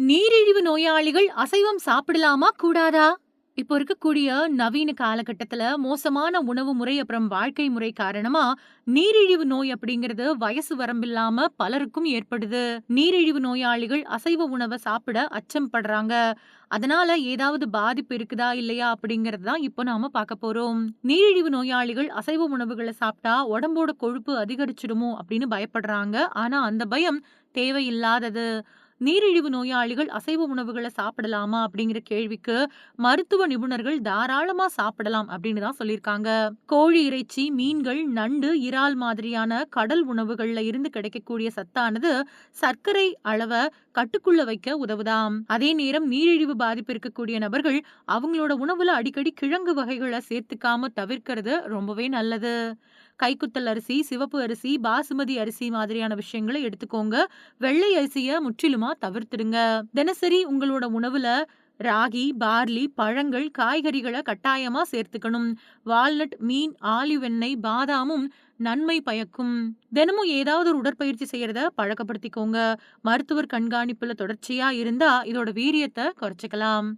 நீரிழிவு நோயாளிகள் அசைவம் சாப்பிடலாமா? கூடாதா? இப்போ இருக்கக்கூடிய நவீன காலகட்டத்துல மோசமான உணவு முறை, அப்புறம் வாழ்க்கை முறை காரணமா நீரிழிவு நோய் அப்படிங்கிறது வயசு வரம்பில்லாம பலருக்கும் ஏற்படுது. நீரிழிவு நோயாளிகள் அசைவ உணவ சாப்பிட அச்சம் படுறாங்க. அதனால ஏதாவது பாதிப்பு இருக்குதா? இல்லையா? அப்படிங்கிறது தான் இப்போ நாம பார்க்க போறோம். நீரிழிவு நோயாளிகள் அசைவ உணவுகள சாப்பிட்டா உடம்போட கொழுப்பு அதிகரிச்சிடுமோ அப்படின்னு பயப்படுறாங்க. ஆனா அந்த பயம் தேவையில்லாதது. நீரிழிவு நோயாளிகள் அசைவ உணவுகள சாப்பிடலாமா? அப்படிங்கிற கேள்விக்கு மருத்துவ நிபுணர்கள் தாராளமா சாப்பிடலாம் அப்படின்னு தான் சொல்லியிருக்காங்க. கோழி இறைச்சி, மீன்கள், நண்டு, இறால் மாதிரியான கடல் உணவுகள்ல இருந்து கிடைக்கக்கூடிய சத்தானது சர்க்கரை அளவ கட்டுக்குள்ள வைக்க உதவுதாம். அதே நேரம் நீரிழிவு பாதிப்பு இருக்கக்கூடிய நபர்கள் அவங்களோட உணவுல அடிக்கடி கிழங்கு வகைகளை சேர்த்துக்காம தவிர்க்கிறது ரொம்பவே நல்லது. கைக்குத்தல் அரிசி, சிவப்பு அரிசி, பாசுமதி அரிசி மாதிரியான விஷயங்கள எடுத்துக்கோங்க. வெள்ளை அரிசிய முற்றிலுமா தவிர்த்துடுங்க. தினசரி உங்களோட உணவுல ராகி, பார்லி, பழங்கள், காய்கறிகள கட்டாயமா சேர்த்துக்கணும். வால்நட், மீன், ஆலிவ் எண்ணெய், பாதாமும் நன்மை பயக்கும். தினமும் ஏதாவது ஒரு உடற்பயிற்சி செய்யறத பழக்கப்படுத்திக்கோங்க. மருத்துவர் கண்காணிப்புல தொடர்ச்சியா இருந்தா இதோட வீரியத்த குறைச்சுக்கலாம்.